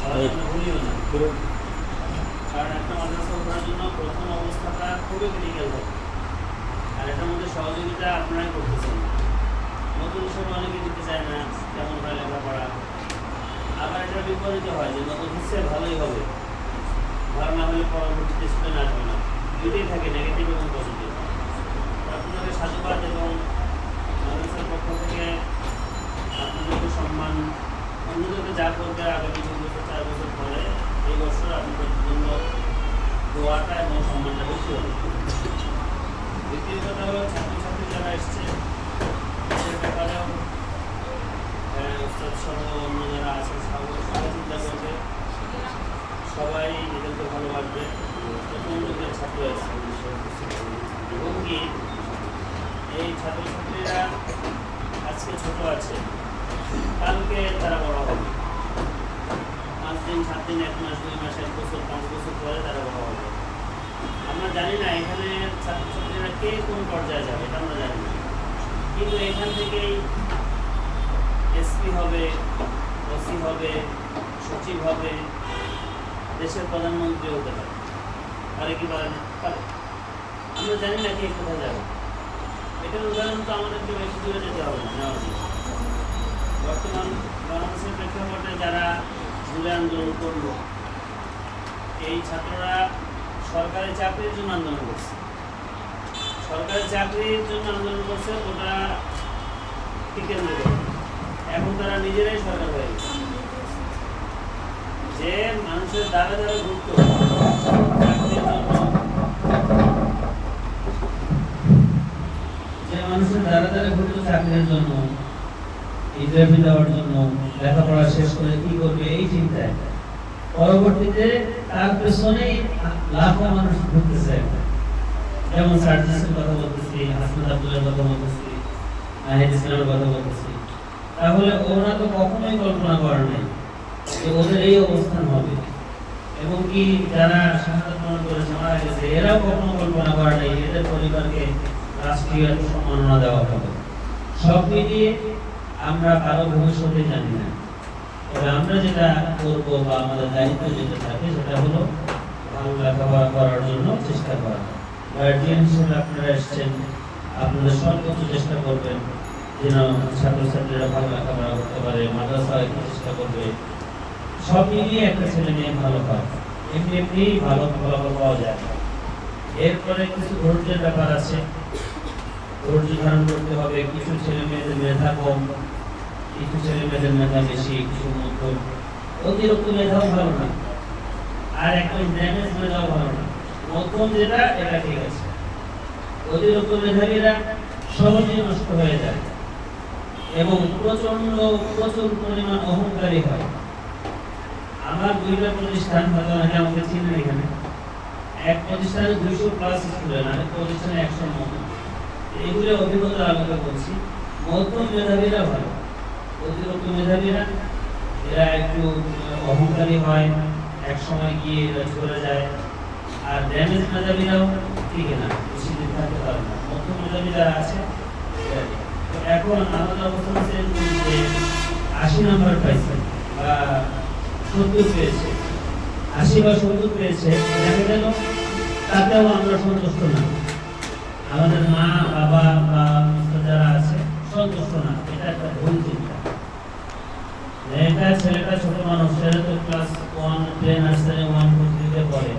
ভুলিও না, কারণ একটা মাদ্রাসা ওঠার জন্য প্রথম অবস্থাটা খুবই ক্রিটিক্যাল থাকে, আর এটার মধ্যে সহযোগিতা আপনারাই করতেছেন। নতুন হিসেবে অনেকে দিতে চায় না, কেমন হয় লেখাপড়া। আবার এটা বিপরীত হয় যে নতুন হিসেবে ভালোই হবে, ভালো না হলে পরবর্তীতে স্টুডেন্ট আসবে না। দুটোই থাকে, নেগেটিভ এবং পজিটিভ। আপনাদের সাধুবাদ এবং মাদ্রাসার পক্ষ থেকে আপনাদেরকে সম্মান, অন্যদেরকে যা করবে আগামী 2 বছর 4 বছর পরে, এই বছর আপনাদের জন্য দোয়াটা এবং সম্মানটা বেশি হবে। দ্বিতীয় কথা হলো ছাত্রছাত্রী যারা এসছে তাদের ব্যাপারেও উস্তাদ সহ অন্য যারা আছে সবাই চিন্তা করবে, সবাই এদেরকে ভালোবাসবে। প্রথম যুগের ছাত্র আছে এবং কি এই ছাত্রছাত্রীরা আজকে ছোট আছে, কালকে তারা বড় হবে। 5 দিন 7 দিন 1 মাস 2 মাস 1 বছর 5 বছর পরে তারা বড় হবে। আমরা জানি না এখানে ছাত্রছাত্রীরা কে কোন পর্যায়ে যাবে, এটা আমরা জানি না, কিন্তু এখান থেকেই এসপি হবে, ওসি হবে, সচিব হবে, দেশের প্রধানমন্ত্রী হতে পারে। পারে কি পারে না? পারে। আমরা জানি না কে কোথায় যাবে। এটার উদাহরণ তো আমাদেরকে বেশি দূরে যেতে হবে না। বর্তমান বাংলাদেশের প্রেক্ষাপটে যারা জুলাই আন্দোলন করলো, এই ছাত্ররা সরকারি চাকরির জন্য আন্দোলন করছে। সরকারি চাকরির জন্য আন্দোলন করছে, ওটা টিকে নেবে। এখন তারা নিজেরাই সরকার হয়ে গেছে। যে মানুষের দ্বারা দ্বারা ঘুরতো চাকরির জন্য, যে মানুষের দ্বারা দ্বারা ঘুরতো চাকরির জন্য, ইন্টারভিউ দেওয়ার জন্য, লেখাপড়া শেষ করে কি করবে এই চিন্তায়, পরবর্তীতে তার পেছনেই লাখো মানুষ ঘুরতেছে। যেমন সার্জিসের কথা বলতেছি, হাসনাত আব্দুল্লাহর কথা বলতেছি, নাহিদ ইসলামের কথা বলতেছি। তাহলে ওরা তো কখনোই কল্পনা করে নাই যে ওদের এই অবস্থান হবে, এবং কি যারা শাহাদাত বরণ করেছে মারা গেছে, এরাও কখনো কল্পনা করে নাই এদের পরিবারকে রাষ্ট্রীয় সম্মাননা দেওয়া হবে। সব মিলিয়ে আমরা কারো ভবিষ্যতে জানি না, তবে আমরা যেটা করবো বা আমাদের দায়িত্ব যেটা থাকে সেটা হলো ভালো লেখাপড়া করার জন্য চেষ্টা করা। গার্জিয়ান হিসেবে আপনারা এসছেন, আপনাদের সর্বোচ্চ চেষ্টা করবেন যেন ছাত্রছাত্রীরা ভালো লেখাপড়া করতে পারে, মাদ্রাসায় চেষ্টা করবে। সব মিলিয়ে একটা ছেলে মেয়ে ভালো হয়, এমনি এমনি ভালো ফলাফল পাওয়া যায়। এরপরে কিছু ধৈর্যের ব্যাপার আছে, ধৈর্য ধারণ করতে হবে। কিছু ছেলে মেয়েদের মেধা কম, কিছু ছেলে মেয়েদের মেধা বেশি, কিছু মধ্যম। অতিরিক্ত মেধাও ভালো না, আর একদম ড্যামেজ মেধাও ভালো না। মধ্যম যেটা, এটা ঠিক আছে। অতিরিক্ত মেধাবীরা সহজেই নষ্ট হয়ে যায় এবং প্রচুর পরিমাণ অহংকারী হয়। আমার 2টা প্রতিষ্ঠান, হয়তো অনেকে আমাকে চিনেন এখানে, এক প্রতিষ্ঠানে 200+ স্টুডেন্ট, আরেক প্রতিষ্ঠানে 100 মতো। এইগুলো অভিজ্ঞতার আলোকে বলছি। মধ্যম মেধাবীরা ভালো, অতিরিক্ত মেধাবীরা এরা একটু অহংকারী হয়, এক সময় গিয়ে এরা চলে যায়। আর ড্যামেজ মেধাবীরাও ঠিক না, বেশি দিন থাকতে পারে না। মধ্যম মেধাবী যারা আছে, এখন আমাদের অবস্থা হচ্ছে যে 80 নাম্বার পাইছে বা 70 পেয়েছে, 80 বা 70 পেয়েছে, দেখা গেল তাতেও আমরা সন্তুষ্ট না। আমাদের মা বাবা বা যারা আছে সন্তুষ্ট না, এটা একটা ভুল চিন্তা। এটা ছেলেটা ছোট মানুষ, সেটা তো ক্লাস 1 প্লে নার্সারি 1 2 3 তে পড়ে,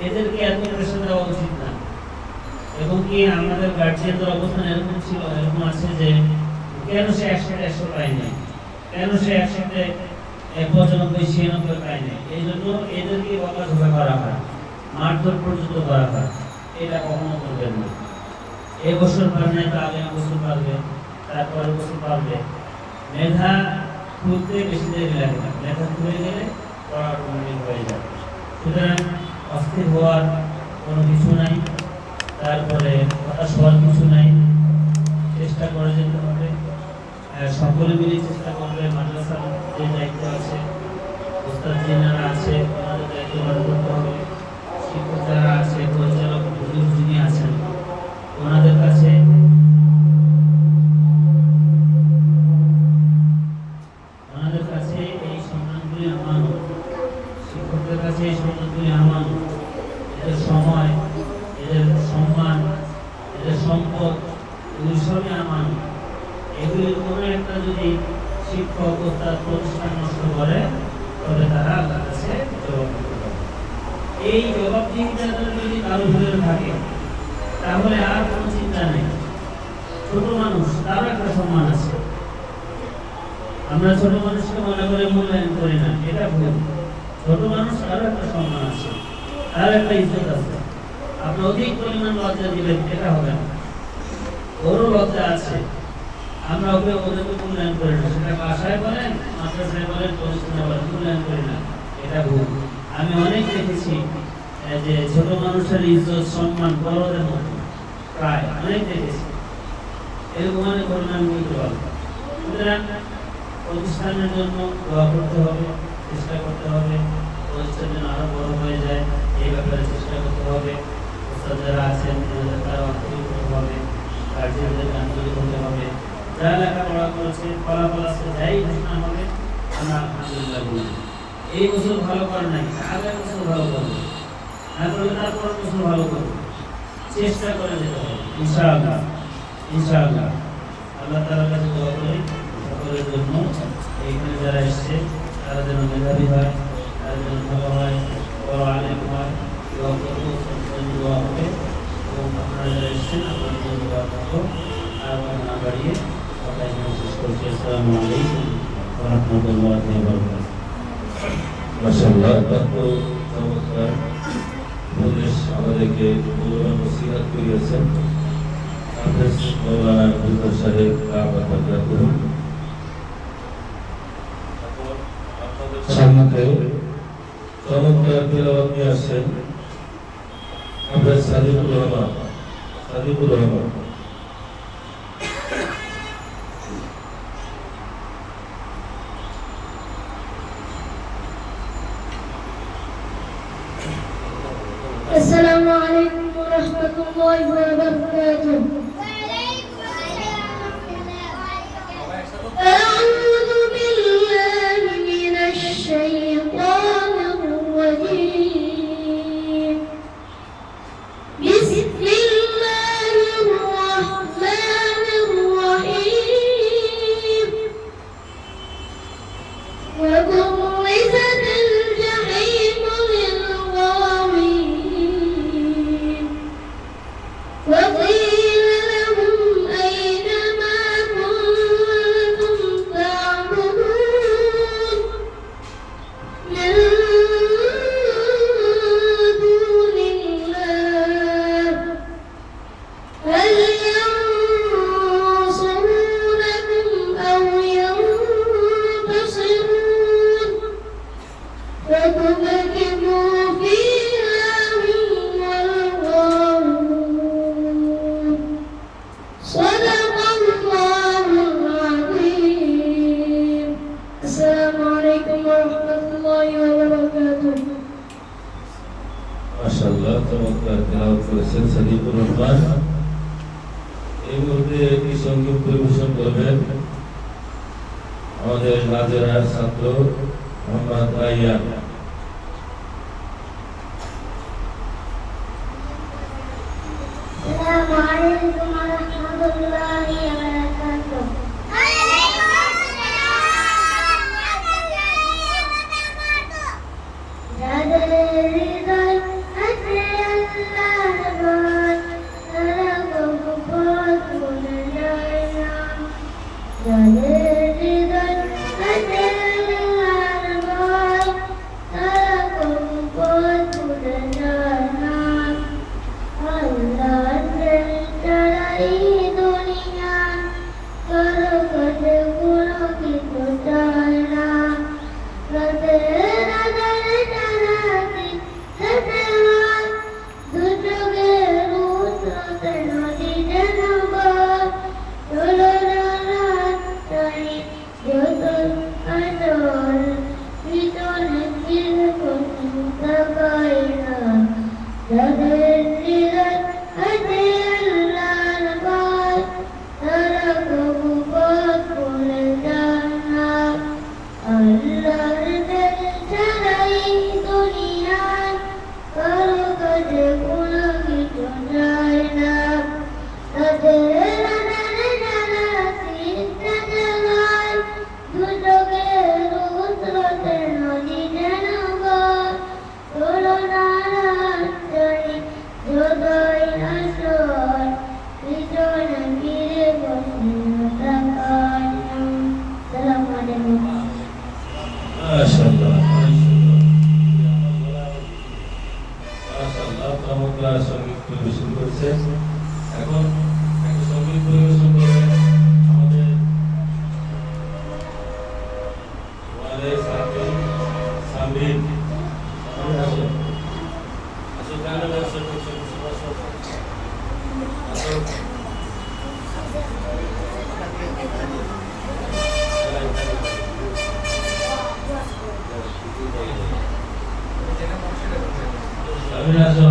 এদেরকে এত প্রেশার দেওয়া উচিত না। এবং কি আমাদের গার্জিয়ানদের অবস্থান এরকম ছিল, এরকম আছে যে কেন সে 100 পায় নাই, কেন সে 95-96 পায় নাই, এই জন্য এদেরকে বকাঝকা করা হয়, মারধর পর্যন্ত করা হয়। এটা কখনো করবেন না। এই বছর পারবে না, আগামী বছর পারবে, তারপরের বছর পারবে। মেধা খুলতে বেশি দেরি লাগে না, মেধা খুলে গেলে পড়া অটোমেটিক হয়ে যাবে। সুতরাং অস্থির হওয়ার কোনো কিছু নাই, তারপরে হতাশ হওয়ার কিছু নাই। চেষ্টা করে যেতে হবে, সকলে মিলে চেষ্টা করবে। মাদ্রাসার যে দায়িত্ব আছে, ওস্তাদ যারা আছে ওনাদের দায়িত্ব পালন করতে হবে। শিক্ষক যারা আছে, পরিচালক যিনি আছেন, ওনাদের কাছে এই সন্তানগুলি আমানত। এই সম্পদগুলি আমার, এদের সময়, এদের সম্মান, এদের সম্পদ, এগুলি সবই আমার। এগুলির কোনো একটা যদি শিক্ষক ও তার প্রতিষ্ঠান নষ্ট করে, তবে তারা আল্লাহর কাছে জবাব দিতে পারে। এই জবাবদিহিতা যদি কারো ভিতরে থাকে, তাহলে আর কোনো চিন্তা নেই। ছোট মানুষ, তারও একটা সম্মান আছে। আমরা ছোট মানুষকে মনে করে মূল্যায়ন করি না, এটা ভুল। ছোট মানুষ, তারও একটা সম্মান আছে, তার একটা ইজ্জত আছে। আপনি অধিক পরিমাণ লজ্জা দিবেন, এটা হবে না। ওরও লজ্জা আছে, আমরা ওদেরকে মূল্যায়ন করি না। সেটা বাসায় বলেন, মাদ্রাসায় বলেন, প্রতিষ্ঠানে বলেন, মূল্যায়ন করি না, এটা ভুল। আমি অনেক দেখেছি যে ছোট মানুষের ইজ্জত সম্মান বড়দের মতো, প্রায় অনেক দেখেছি। এরকম অনেক ঘটনা আমি বলতে পারবো। সুতরাং প্রতিষ্ঠানের জন্য দোয়া করতে হবে, চেষ্টা করতে হবে, প্রতিষ্ঠান যেন আরো বড় হয়ে যায়, এই ব্যাপারে চেষ্টা করতে হবে। ওস্তাদ যারা আছেন তারা আন্তরিক হতে হবে, গার্জিয়ানদেরকে আন্তরিক হতে হবে। যারা লেখাপড়া করেছে, ফলাফল আছে, যাই ঘোষণা হবে, আমরা আলহামদুলিল্লাহ বলি। এই বছর ভালো করে নাই, আগামী বছর ভালো করবো, না করলে তারপরের বছর ভালো করবো, চেষ্টা করে যেতে হবে। ইনশাআল্লাহ, ইনশাআল্লাহ। আল্লাহ তাআলার কাছে দোয়া করি সকলের জন্য, এইখানে যারা এসছে তারা যেন মেধাবী হয়, তারা যেন ভালো হয়, বড় আলেম হয়। দোয়া করবো, দোয়া হবে। এবং আপনারা যারা এসছেন আপনাদের জন্য দোয়া করবো। আর না বাড়িয়ে কথা এখানে শেষ করছি। আসসালামু আলাইকুম ওয়া রাহমাতুল্লাহি ওয়া বারাকাতুহু। মাশাআল্লাহ, কত চমৎকার উপদেশ আমাদেরকে মূল্যবান নসিহত করিয়েছেন হাফেজ মাওলানা আব্দুল সাহেব কাবাতাকাতুহু। সামনে চমৎকার তেলাওয়াত নিয়ে আসেন হাফেজ সাদিকুর রহমান। সাদিকুর রহমান السلام عليكم ورحمة الله وبركاته. وعليكم السلام. أعوذ بالله من الشيطان الرجيم. بسم الله الرحمن الرحيم. وبرزت الجحيم للغاوين وقيل لهم أين ما كنتم تعبدون من دون الله هل ينصرونكم أو ينتصرون فكبكبوا فيها هم والغاوون. صدق الله العظيم. السلام عليكم ورحمة الله وبركاته. মাশাআল্লাহ, চমৎকার তেলাওয়াত করেছেন সাদিকুর রহমান। এই মুহূর্তে একটি সঙ্গীত পরিবেশন করবেন আমাদের নাজেরার ছাত্র মোহাম্মদ রাইয়ান। السلام عليكم ورحمة الله وبركاته. আমাদের ছাত্রী সামিল আসো আসো কানে আসো আসো সামিল আসো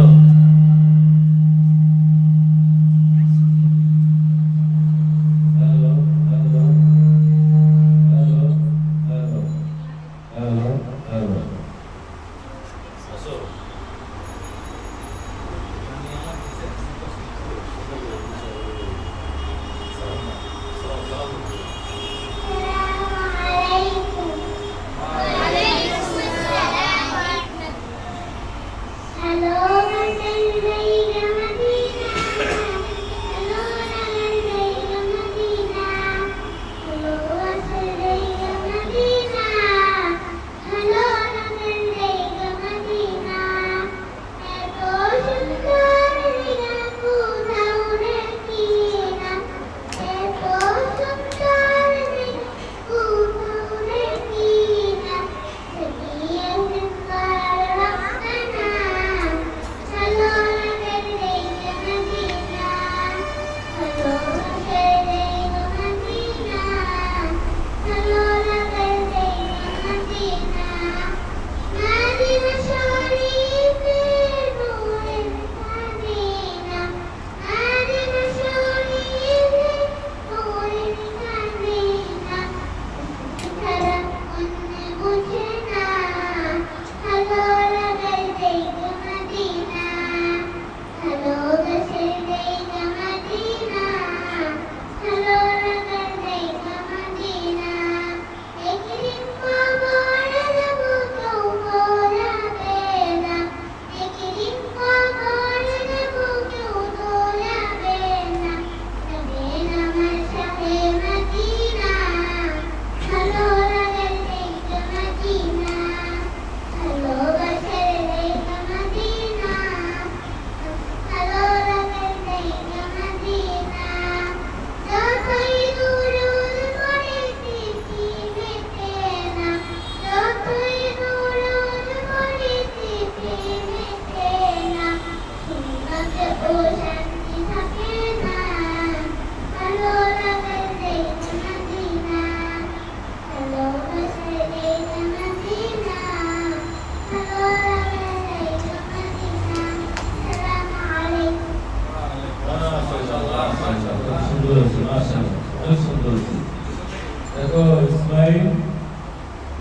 देखो इस्माइल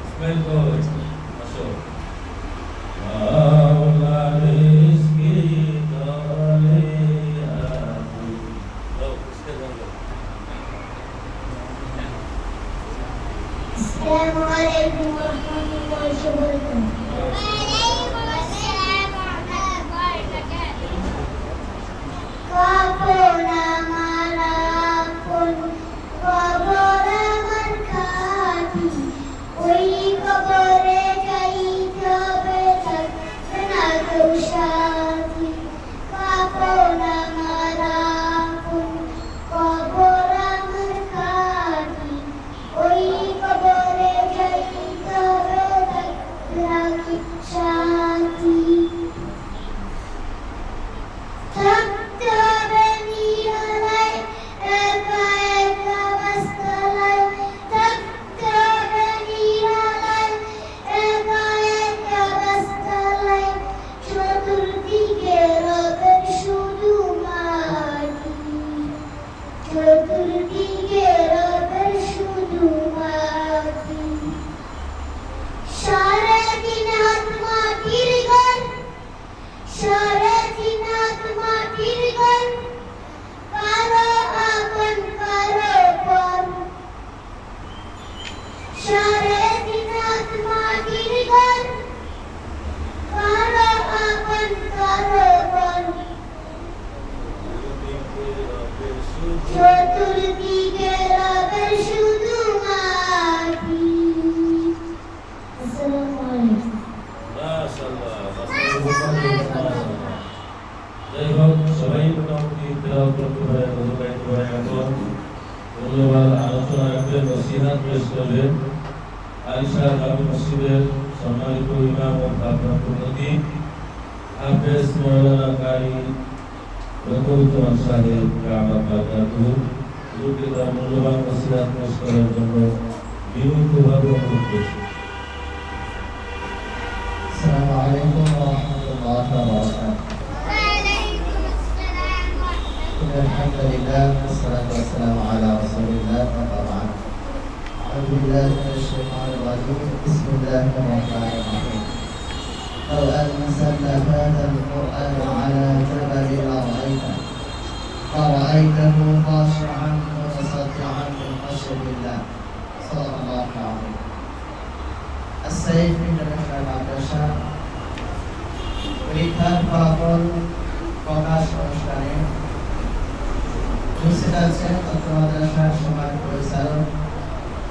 इस्माइल को असो मावलारिस की ताले आती लो इसके दंगो Assalamu alaikum warahmatullahi wabarakatuh. Kapona malapun kabora markati oi kabore jai jabe sakna kushati kapona malapun kabora markati oi kabore jai jabe sakna kushati Ayesha জামে মসজিদের সম্মানিত ইমাম ও ভারপ্রাপ্ত খতিব হাফেজ মাওলানা কারি রতন সাহেব রাহমাত বারকাতুহু হুজুরকে তার মূল্যবান নসিহত পেশ করার জন্য বিনীতভাবে অনুরোধ করছি। السلام عليكم ورحمة الله وبركاته. وعليكم السلام ورحمة إن الحمد لله والصلاة والسلام على رسول الله وبعد. أعوذ بالله من الشيطان الرجيم. بسم الله الرحمن الرحيم. لو أنزلنا هذا القرآن على جبل لرأيته خاشعا متصدعا من خشية الله. صدق الله العظيم. السيف ইন্টারন্যাশনাল মাদ্রাসা পরীক্ষার ফলাফল প্রকাশ অনুষ্ঠানে উপস্থিত আছেন অত্র মাদ্রাসার সমাজ পরিচালক,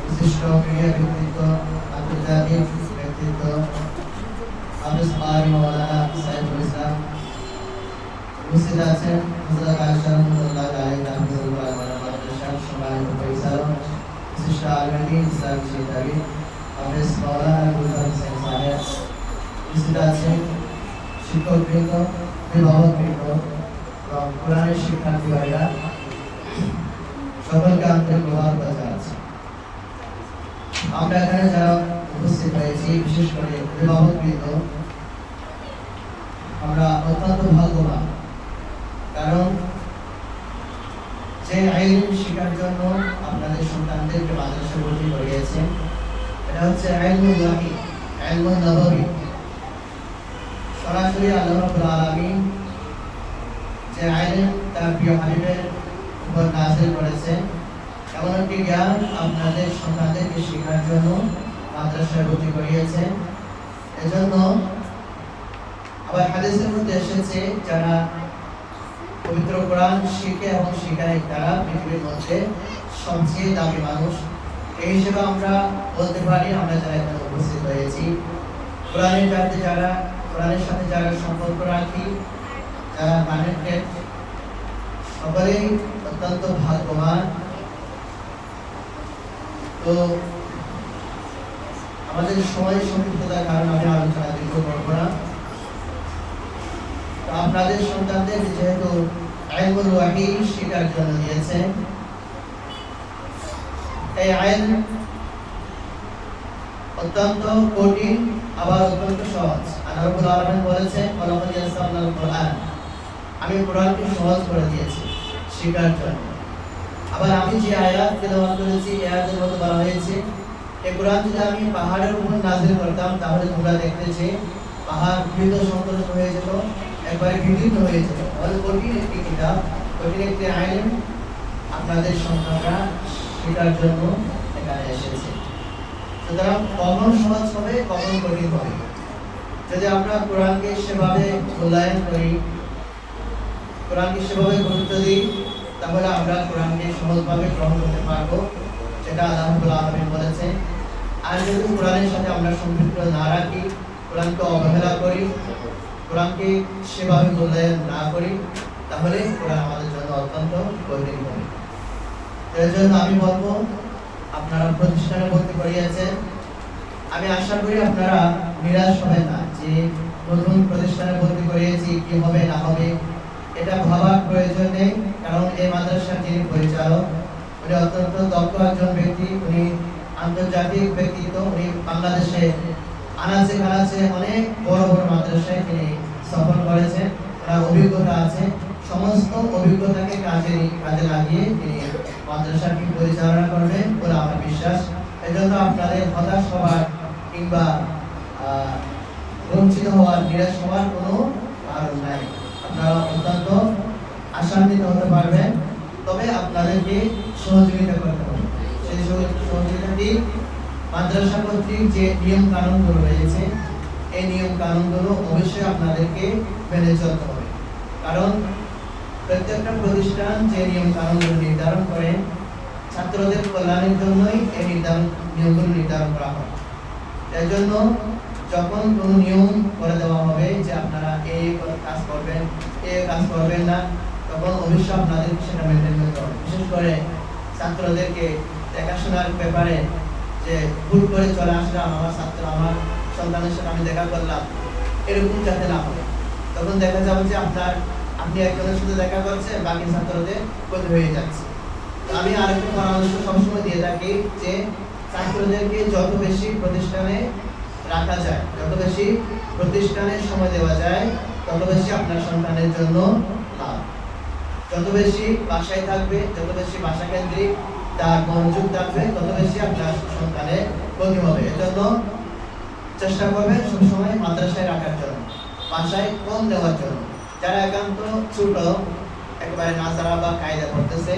বিশিষ্ট ক্রীড়া ব্যক্তিত্ব, আন্তর্জাতিক ব্যক্তিত্ব হাফেজ কারি মাওলানা সাইফুল ইসলাম। উপস্থিত আছেন হযরত আয়েশা রাদিয়াল্লাহু আনহা হাফিজুল মাদ্রাসার সমাজ পরিচালক, বিশিষ্ট আলেম ইসলামী শিক্ষাবিদ হাফেজ মাওলানা গুলজার হোসেন সাহেব। উপস্থিত আছেন শিক্ষকবৃন্দ, অভিভাবকবৃন্দ এবং কোরআনের শিক্ষার্থী ভাইরা, সকলকে আন্তরিক মোবারকবাদ জানাচ্ছি। আমরা এখানে যারা উপস্থিত হয়েছি, বিশেষ করে অভিভাবকবৃন্দ, আমরা অত্যন্ত ভাগ্যবান। কারণ যে আইন শিক্ষার জন্য আপনাদের সন্তানদেরকে মাদ্রাসা ভর্তি করিয়েছেন, এটা হচ্ছে ইলমুল ওয়াহী, ইলমুন নববী। সরাসরি আল্লাহ রাব্বুল আলামিন যে আইন তার প্রিয় হাবিবের উপর নাযিল করেছেন, এমন একটি জ্ঞান আপনাদের সন্তানদেরকে শেখার জন্য মাদ্রাসায় ভর্তি করিয়েছেন। এজন্য আবার হাদিসের মধ্যে এসেছে, যারা পবিত্র কোরআন শিখে এবং শেখায় তারা পৃথিবীর মধ্যে সবচেয়ে দামি মানুষ। এই হিসেবে আমরা বলতে পারি, আমরা যারা এখানে উপস্থিত হয়েছি, কোরআনের সাথে যারা সম্পর্ক রাখি, যারা কানেক্টেড, সকলেই অত্যন্ত ভাগ্যবান। তো আমাদের সময় সংক্ষিপ্ততার কারণে আমি আলোচনা দীর্ঘ করব না। তো আপনাদের সন্তানদের যেহেতু ইলমুল ওয়াহী শেখার জন্য দিয়েছেন, এই আইন অত্যন্ত কঠিন আবার অত্যন্ত সহজ। আল্লাহ রাব্বুল আলামিন বলেছেন, ওয়ালাকাদ ইয়াসসারনাল কুরআন, আমি কোরআনকে সহজ করে দিয়েছি শেখার জন্য। আবার আমি যে আয়াত তেলাওয়াত করেছি, এই আয়াতের মধ্যে বলা হয়েছে, এই কোরআন যদি আমি পাহাড়ের উপর নাযিল করতাম, তাহলে তোমরা দেখতে যে পাহাড় ভীত সন্ত্রস্ত হয়ে যেত, একবারে বিদীর্ণ হয়ে যেত। তাহলে কঠিন একটি কিতাব, কঠিন একটি আইন আপনাদের সন্তানরা শেখার জন্য এখানে এসেছে। সুতরাং কখন সহজ হবে, কখন কঠিন হবে, যদি আমরা কোরআনকে সেভাবে মূল্যায়ন করি, কোরআনকে সেভাবে গুরুত্ব দিই, তাহলে আমরা কোরআনকে সহজভাবে গ্রহণ করতে পারবো, যেটা আল্লাহ রাব্বুল আলামিন বলেছেন। আর যদি কোরআনের সাথে আমরা সম্পৃক্ত না রাখি, কোরআনকে অবহেলা করি, কোরআনকে সেভাবে মূল্যায়ন না করি, তাহলে কোরআন আমাদের জন্য অত্যন্ত কঠিন হবে। এর জন্য আমি বলবো, আপনারা প্রতিষ্ঠানে ভর্তি করিয়েছেন, আমি আশা করি আপনারা নিরাশ হবেন না যে নতুন প্রতিষ্ঠানে ভর্তি করিয়েছি, কি হবে না হবে এটা ভাবার প্রয়োজন নেই। কারণ এই মাদ্রাসার যিনি পরিচালক, উনি অত্যন্ত দক্ষ একজন ব্যক্তি, উনি আন্তর্জাতিক ব্যক্তিত্ব, উনি বাংলাদেশে আনাচে কানাচে অনেক বড় বড় মাদ্রাসায় তিনি সফর করেছেন, ওনার অভিজ্ঞতা আছে। সমস্ত অভিজ্ঞতাকে কাজে লাগিয়ে তিনি মাদ্রাসাকে পরিচালনা করবেন বলে আমার বিশ্বাস। এজন্য আপনাদের হতাশ হওয়ার কিংবা বঞ্চিত হওয়ার, নিরাশ হওয়ার কোনো কারণ নাই। আপনারা অত্যন্ত আশান্বিত হতে পারবেন, তবে আপনাদেরকে সহযোগিতা করতে হবে। সেই সহযোগিতাটি মাদ্রাসা কর্তৃক যে নিয়ম কানুনগুলো রয়েছে, এই নিয়ম কানুনগুলো অবশ্যই আপনাদেরকে মেনে চলতে হবে। কারণ প্রত্যেকটা প্রতিষ্ঠান যে নিয়ম কানুনগুলো নির্ধারণ করে, ছাত্রদের কল্যাণের জন্যই এই নিয়মগুলো নির্ধারণ করা হয়। এর জন্য যখন কোনো নিয়ম করে দেওয়া হবে যে আপনারা এই কাজ করবেন, এই কাজ করবেন না, তখন অবশ্যই আপনাদের সেটা মেনটেন করতে হবে। বিশেষ করে ছাত্রদেরকে দেখাশোনার ব্যাপারে যে যে ভুল করে চলে আসলাম, আমার ছাত্র আমার সন্তানের সাথে আমি দেখা করলাম, এরকম যাতে না হয়। তখন দেখা যাবে যে আপনি একজনের সাথে দেখা করছে, বাকি ছাত্রদের ক্ষতি হয়ে যাচ্ছে। তো আমি আরেকটা পরামর্শ সবসময় দিয়ে থাকি যে ছাত্রদেরকে যত বেশি প্রতিষ্ঠানে রাখা যায়, যত বেশি প্রতিষ্ঠানে সময় দেওয়া যায়, তত বেশি আপনার সন্তানের জন্য লাভ। যত বেশি বাসায় থাকবে, যত বেশি বাসা কেন্দ্রিক তার মনোযোগ থাকবে, তত বেশি আপনার সন্তানের ক্ষতি হবে। এজন্য চেষ্টা করবেন সবসময় মাদ্রাসায় রাখার জন্য, বাসায় কম দেওয়ার জন্য। যারা একান্ত ছোট, একেবারে নাজারা বা কায়দা করতেছে,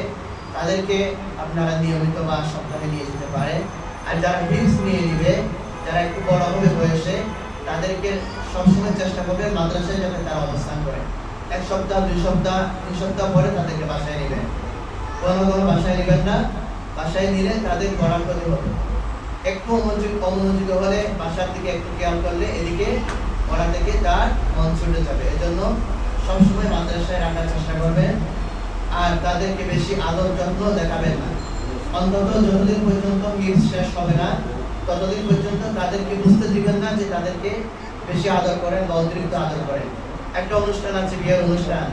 তাদেরকে আপনারা নিয়মিত বা সপ্তাহে নিয়ে যেতে পারেন। আর যারা হিপস নিয়ে নিবে, যারা একটু বড় হবে বয়সে, তাদেরকে সবসময় চেষ্টা করবে মাদ্রাসায় যাতে তারা অবস্থান করে। 1 সপ্তাহ, 2 সপ্তাহ, 3 সপ্তাহ পরে তাদেরকে বাসায় নেবেন। কোনো বাসায় নেবেন না। বাসায় নিলে তাদের পড়ার ক্ষতি হবে। একটু অমনোযোগী হলে, বাসার দিকে একটু খেয়াল করলে এদিকে পড়া থেকে তার মন ছুটে যাবে। এজন্য সবসময় মাদ্রাসায় রাখার চেষ্টা করবেন। আর তাদেরকে বেশি আদর যত্ন দেখাবেন না। অন্তত যতদিন পর্যন্ত হিপস শেষ হবে না, ততদিন পর্যন্ত তাদেরকে বুঝতে দিবেন না যে তাদেরকে বেশি আদর করেন বা অতিরিক্ত আদর করেন। একটা অনুষ্ঠান আছে, বিয়ের অনুষ্ঠান,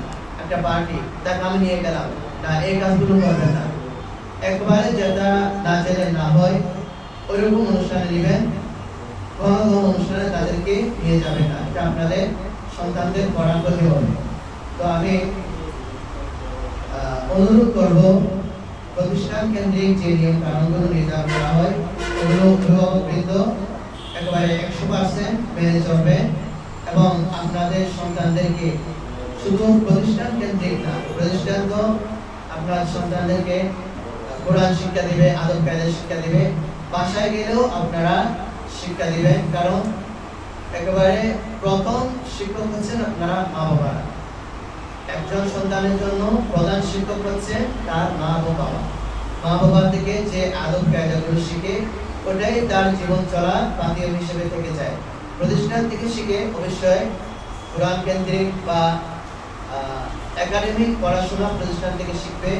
একটা পার্টি, তাকে আমি নিয়ে গেলাম না, এই কাজগুলো করবেন না। একবারে যেটা না জেনে না হয় ওইরকম অনুষ্ঠানে নেবেন। কোনো অনুষ্ঠানে তাদেরকে নিয়ে যাবেন না, এটা আপনাদের সন্তানদের পড়ার ক্ষতি হবে। তো আমি অনুরোধ করব, প্রতিষ্ঠান কেন্দ্রিক যে নিয়ম কানুনগুলো নির্ধারণ করা হয়, ওগুলো অভিভাবকবৃন্দ একেবারে 100% মেনে চলবে। এবং আপনাদের সন্তানদেরকে শুধু প্রতিষ্ঠান কেন্দ্রিক না, প্রতিষ্ঠান তো আপনার সন্তানদেরকে কোরআন শিক্ষা দিবে, আদব কায়দা শিক্ষা দিবে, বাসায় গেলেও আপনারা শিক্ষা দিবেন। কারণ একেবারে প্রথম শিক্ষক হচ্ছেন আপনারা মা বাবা। একজন সন্তানের জন্য প্রধান শিক্ষক হচ্ছে তার মা ও বাবা। মা বাবা থেকে যে আদব কায়দাগুলো শিখে, ওটাই তার জীবন চলা পাথেয় হিসেবে থেকে যায়। প্রতিষ্ঠান থেকে শিখে অবশ্যই কোরআন কেন্দ্রিক বা একাডেমিক পড়াশোনা প্রতিষ্ঠান থেকে শিখবে,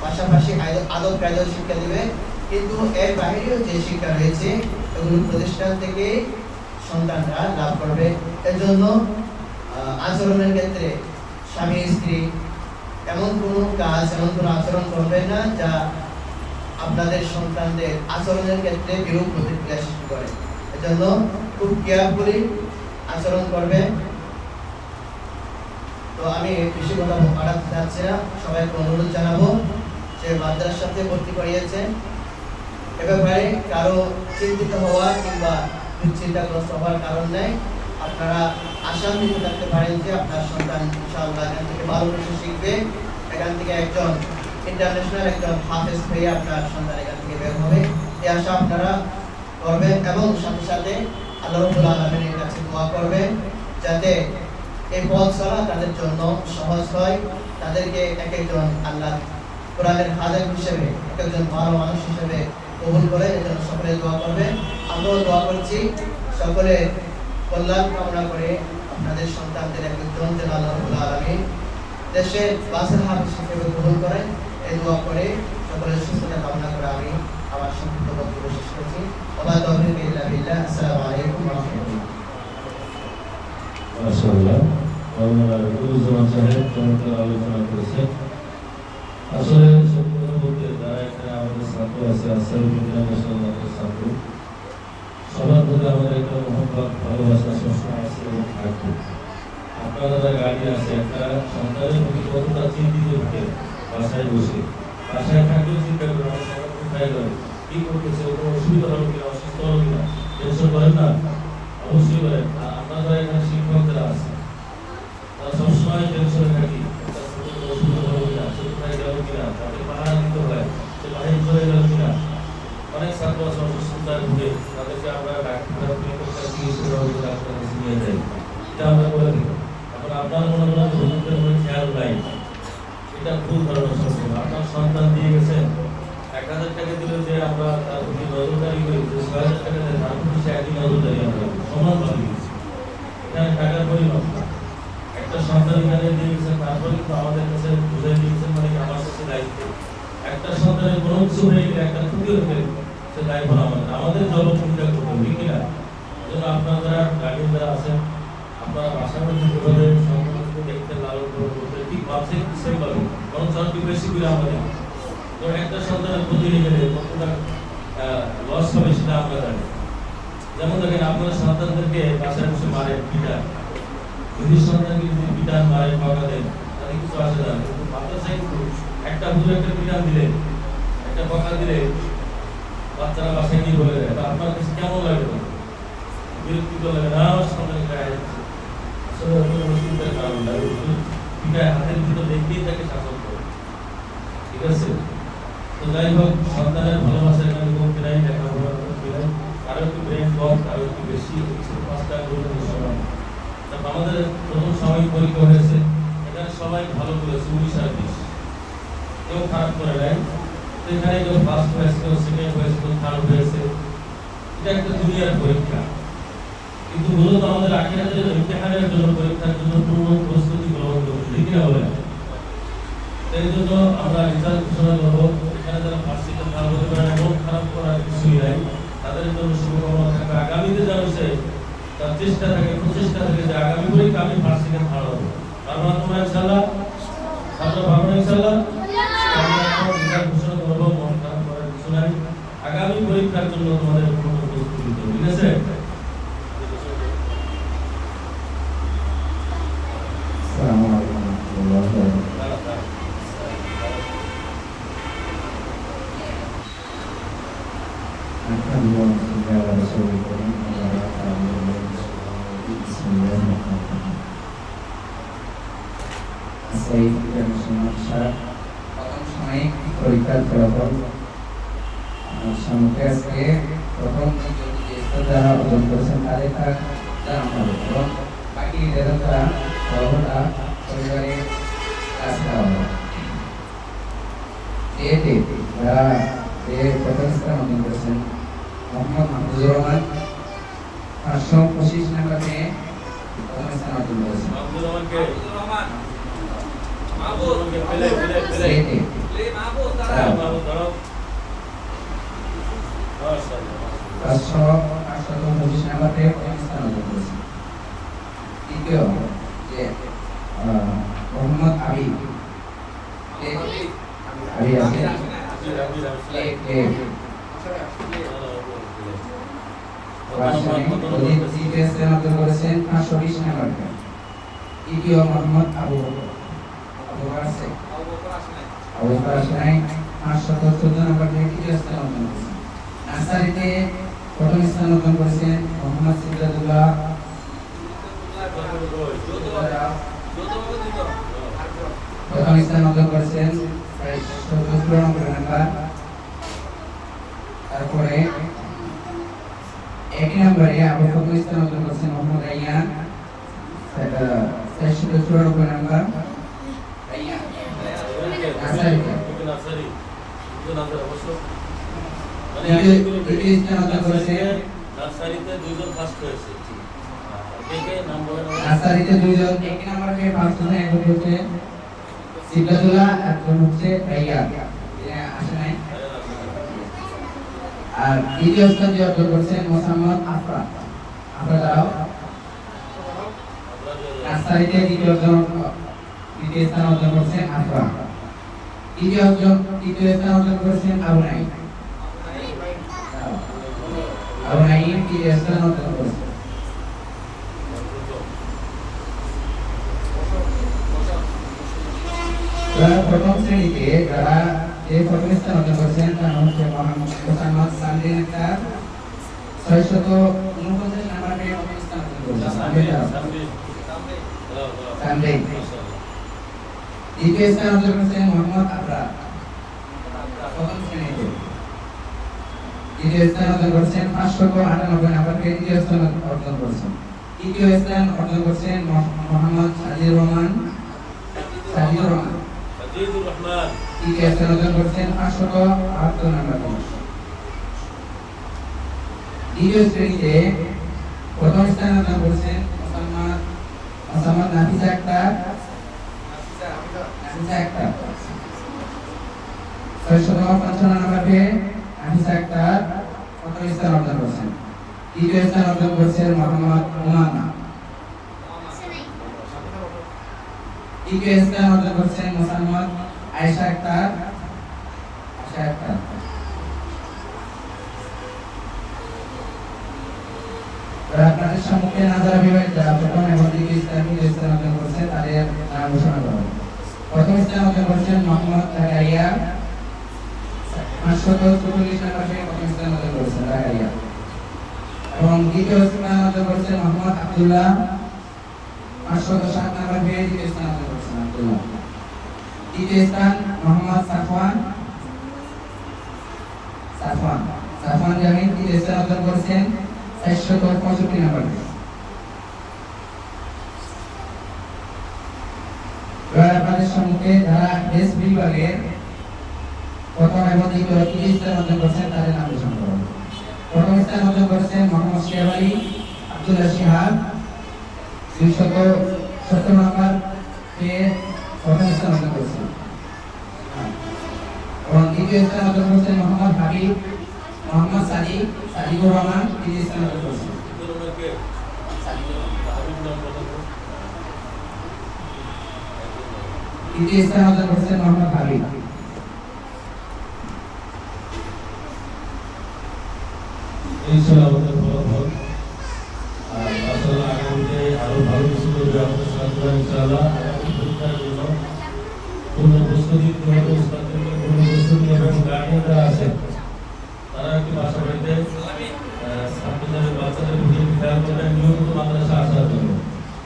পাশাপাশি আদব কায়দা শিক্ষা দিবে। কিন্তু এর বাইরেও যে শিক্ষা রয়েছে, এগুলো প্রতিষ্ঠান থেকে সন্তানরা লাভ করবে। এজন্য আচরণের ক্ষেত্রে স্বামী স্ত্রী এমন কোনো কাজ, এমন কোনো আচরণ করবেন না যা আপনাদের সন্তানদের আচরণের ক্ষেত্রে বিরূপ প্রতিক্রিয়া সৃষ্টি করে। এজন্য খুব কেয়ারফুলি আচরণ করবেন। তো আমি বেশি কথা বাড়াতে চাচ্ছি না, সবাইকে অনুরোধ জানাবো যে মাদ্রাসাতে ভর্তি করিয়েছেন, এ ব্যাপারে কারো চিন্তিত হওয়া কিংবা দুশ্চিন্তাগ্রস্ত হওয়ার কারণ নেই। আপনারা আশান্বিত থাকতে পারেন যে আপনার সন্তান ইনশাআল্লাহ এখান থেকে ভালো কিছু শিখবে, এখান থেকে একজন ইন্টারন্যাশনাল একজন হাফেজ হয়ে আপনার সন্তান এখান থেকে বের হবে, এই আশা আপনারা করবেন। এবং সাথে সাথে আল্লাহ রাব্বুল আলামিনের কাছে দোয়া করবেন যাতে এই পথ চলা তাদের জন্য সহজ হয়, তাদেরকে এক একজন আল্লাহ কোরআনের হাফেজ হিসেবে, এক একজন ভালো মানুষ হিসেবে কবুল করে। এজন্য সকলে দোয়া করবেন। আমরাও দোয়া করছি, সকলে কল্যাণ কামনা করে আপনাদের সন্তানদের একজন যেন আল্লাহ রাব্বুল আলামিন দেশের বাসের হাফেজ হিসেবে কবুল করেন, এই দোয়া করে সকলের সুস্থতা কামনা করে আমি আমার সংক্ষিপ্ত বক্তব্য শেষ করছি। ওয়া তাওফীক ইল্লা বিল্লাহ। আসসালামু আলাইকুম ওয়া রাহমাতুল্লাহ। মাশাআল্লাহ, মাওলানা রুজুমান সাহেব চমৎকার আলোচনা করেছেন। আসলে সত্যি কথা বলতে, যারা এখানে আমাদের ছাত্র আছে, আসাদুল ইন্টারন্যাশনাল ছাত্র, সবার প্রতি আমাদের একটা মহব্বত, ভালোবাসা সবসময় আছে এবং থাকবে। আপনারা যারা গাড়ি আছে, একটা সন্তানের প্রতি কতটা চিন্তিত থাকে বাসায় বসে, বাসায় থাকলেও চিন্তা করে আমার সন্তান কোথায় যাবে, কি করতেছে, কোনো অসুবিধা হবে কিনা, অসুস্থ হবে কিনা, টেনশন করেন না? অবশ্যই করেন। আর আপনারা এখানে শিক্ষক যারা আছে, তারা সবসময় টেনশনে থাকি, অসুবিধা হবে কিনা, সে কোথায় যাবে কিনা, তাদের পাহাড় দিতে হয়, সে বাহির চলে গেল কিনা। অনেক ছাত্র আছে অসুস্থতায় ভুগে, তাদেরকে আমরা ডাক্তার চিকিৎসা ডাক্তার নিয়ে যাই, এটা আমরা করে দিই। এখন আপনার মনে করেন হুজুরদের কোনো খেয়াল নাই, এটা ভুল ধারণা। সম্পূর্ণ আপনার সন্তান দিয়ে গেছেন, 1000 টাকা দিলে যে আমরা তার প্রতি নজরদারি করি, 6000 টাকা দেয় তার প্রতি সে একই নজরদারি আমরা সমানভাবে দিচ্ছি। এখানে টাকার পরিমাণ একটা সন্তান এখানে দিয়ে গেছেন, তারপরে কিন্তু আমাদের কাছে বুঝাই দিয়েছেন, মানে আমার কাছে দায়িত্ব। একটা সন্তানের কোনো কিছু হয়ে গেলে, একটা ক্ষতি হয়ে গেলে, সে দায়িত্ব আমাদের জলভূমিকা করতে হবে কিনা। এজন্য আপনারা যারা গার্ডিয়ান যারা আছেন আপনারা বাসার মধ্যে যেভাবে সন্তানকে দেখতে লালন পালন করতে ঠিক ভাবছেন সেম ভাবে বরং একটু বেশি করে আমাদের ধরুন একটা সন্তানের ক্ষতি হয়ে গেলে কতটা লস হবে সেটা আমরা জানি। যেমন দেখেন আপনারা সন্তানদেরকে বাসায় বসে মারে পিটান, যদি সন্তানকে যদি পিটান মারে পাকা দেন তাহলে কিছু আসে না, কিন্তু মাদ্রাসায় একটা হুজুর একটা পিটান দিলে একটা পাকা দিলে বাচ্চারা বাসায় গিয়ে বলে দেয়, আপনার কাছে কেমন লাগে? বিরক্তিকর লাগে না? আমার সন্তান গায়ে আসলে কোনো চিন্তার কারণ নাই, পিটায় হাতের ভিতর দেখিয়ে তাকে শাসন করে, ঠিক আছে? তো যাই হোক, সন্তানের ভালোবাসা এখানে কমতে নাই, লেখাপড়া কমতে নাই, কারো একটু ব্রেন কম, কারো একটু বেশি, 5টা গ্রুপের সমান। তারপর আমাদের প্রথম সাময়িক পরীক্ষা হয়েছে, এখানে সবাই ভালো করেছে, 19 আর 20, কেউ খারাপ করে নাই। তো এখানে কেউ ফার্স্ট হয়েছে, কেউ সেকেন্ড হয়েছে, কেউ থার্ড হয়েছে। এটা একটা দুনিয়ার পরীক্ষা, কিন্তু মূলত আমাদের আখিরাতের ইমতিহানের জন্য, পরীক্ষার জন্য পূর্ণ প্রস্তুতি গ্রহণ করতে ঠিক না বলে। এই জন্য আমরা রেজাল্ট ঘোষণা করবো। এখানে যারা ফার্স্টে ভালো হতে পারে, মন খারাপ করার কিছুই নাই, তাদের জন্য শুভকামনা থাকবে। আগামীতে যেন সে তার চেষ্টা থাকে, প্রচেষ্টা থাকে যে আগামী পরীক্ষা আমি ফার্স্ট ভালো হবো। পারবো তোমরা ইনশাআল্লাহ? ছাত্র পারবো ইনশাআল্লাহ? রেজাল্ট ঘোষণা করবো, মন খারাপ করার কিছু নাই। আগামী পরীক্ষার জন্য তোমাদের পূর্ণ প্রস্তুতি করো, ঠিক আছে? আসসালামু আলাইকুম ওয়া রাহমাতুল্লাহি ওয়া বারাকাতুহু। প্রথম সাময়িক পরীক্ষার ফলাফল সম্মুখে আজকে প্রথম যারা অর্জন করেছেন তাদের জানানো হবে এবং বাকি যারা ফলাফলটা পরিবারে কাজ করা হবে। এতে যারা প্রথম স্থান অর্জন করেছেন মোহাম্মদ মাহফুজুর রহমান 525 নাম্বার পেয়ে প্রথম স্থান অর্জন করেছেন। দ্বিতীয় যে মোহাম্মদ আবিদ আছে দ্বিতীয় স্থান অর্জন করেছেন 520 নাম্বার। তৃতীয় মোহাম্মদ আবু বকর আছে 514 নাম্বার থেকে তৃতীয় স্থান অর্জন করেছেন। নার্সারিতে প্রথম স্থান অর্জন করেছেন মোহাম্মদ সিদ্দাতুল্লাহ, প্রথম স্থান অর্জন করেছেন 17 নাম্বার। তারপরে একই নম্বরে আবার প্রথম স্থান অর্জন করেছেন মোহাম্মদ রাইয়ান, 494 নাম্বার। দ্বিতীয় স্থান অর্জন করেছেন নার্সারিতে 2জন ফার্স্ট হয়েছে, নার্সারিতে 2জন একই নাম্বার পেয়ে ফার্স্ট হয়েছে, একজন হচ্ছে সিদ্দাতুল্লাহ, একজন হচ্ছে রাইয়ান, আসে নাই। আর দ্বিতীয় স্থান যে অর্জন করেছেন মোহাম্মদ আফরা দাও নার্সারিতে দ্বিতীয় স্থান অর্জন করেছেন আফরা। তৃতীয় স্থান অর্জন করেছেন আবু নাইম তৃতীয় স্থান অর্জন করেছেন। প্রথম শ্রেণীতে যারা প্রথম স্থান অর্জন করেছেন তার নাম হচ্ছে মোহাম্মদ সামরিন আক্তার, 649 নাম্বার পেয়ে প্রথম স্থান অর্জন করেছেন। দ্বিতীয় স্থান অর্জন করেছেন মোহাম্মদ আবরার, প্রথম শ্রেণীতে। দ্বিতীয় স্থান অর্জন করেছেন 598 নাম্বার পেয়ে দ্বিতীয় স্থান অর্জন করেছেন। তৃতীয় স্থান অর্জন করেছেন মোহাম্মদ সাজিদুর রহমান, তৃতীয় স্থান অর্জন করেছেন 572 নাম্বার। দ্বিতীয় শ্রেণীতে প্রথম স্থান অর্জন করেছেন মোসাম্মদ নাফিসা আক্তার, 655 নাম্বার পেয়ে নাফিসা আক্তার। প্রথম স্থান অর্জন করেছেন। দ্বিতীয় স্থান অর্জন করেছেন মোহাম্মদ উমামা। তৃতীয় স্থান অর্জন করেছেন মোসাম্মদ আয়েশা আক্তার। আপনাদের সম্মুখে নাজারা বিভাগ যারা প্রথম এবং দ্বিতীয় স্থান অর্জন করেছেন তাদের নাম ঘোষণা করা হবে। প্রথম স্থান অর্জন করেছেন মোহাম্মদ জাকারিয়া, 544 নম্বর পেয়ে প্রথম স্থান অর্জন করেছেন জাকারিয়া। এবং দ্বিতীয় স্থান অর্জন করেছেন মোহাম্মদ আব্দুল্লাহ, 507 নম্বর পেয়ে দ্বিতীয় স্থান অর্জন করেছেন আব্দুল্লাহ। তৃতীয় স্থান মোহাম্মদ সাফওয়ান জামিন, তৃতীয় স্থান অর্জন করেছেন 465 নম্বর পেয়ে। এবার আপনাদের সম্মুখে যারা বেস বিভাগের প্রথম এবং তৃতীয় স্থান অর্জন করেছেন তাদের নাম ঘোষণা করা হবে। প্রথম স্থান অর্জন করেছেন মোহাম্মদ শিহাব আলী আব্দুল্লাহ শিহাব, 270 নম্বর পেয়ে প্রথম স্থান অর্জন করেছেন। এবং দ্বিতীয় স্থান অর্জন করেছেন মোহাম্মদ হাবিব মোহাম্মদ সাদিকুর রহমান, তৃতীয় স্থান অর্জন করেছেন। তৃতীয় স্থান অর্জন করেছেন মোহাম্মদ হাবিব। এই ছিল আমাদের ফলাফল। আর আসলে আগামীতে আরো ভালো কিছু করবে আপনার সাথে ইনশাআল্লাহ। আগামী পরীক্ষার জন্য পূর্ণ প্রস্তুতি কিভাবে ছাত্রদের পূর্ণ প্রস্তুতি এবং গার্ডিয়ানরা আছে তারা একটু বাসা বাড়িতে ছাত্রদের বাচ্চাদের বুঝিয়ে খেয়াল করবেন নিয়মিত মাদ্রাসা আসার জন্য।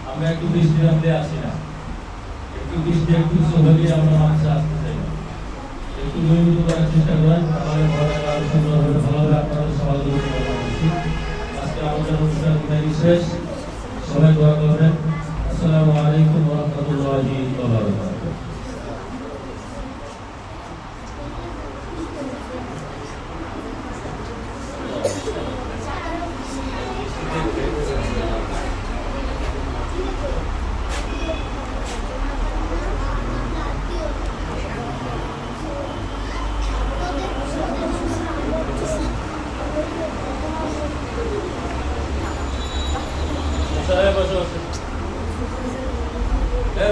আমরা একটু বৃষ্টি নামলে আসি না, একটু বৃষ্টি একটু হলেই আমরা মাদ্রাসা আসতে চাই না। একটু নিয়মিত করার চেষ্টা করেন, তাহলে পড়াশোনা আরো সুন্দর হবে, ভালো হবে। আপনাদের সহযোগিতা করছি। আজকে আমাদের অনুষ্ঠান এখানেই শেষ। সবাই দোয়া করবেন। আসসালামু আলাইকুম ওয়া রাহমাতুল্লাহি ওয়া বারাকাতুহু।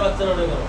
বাচ্চারা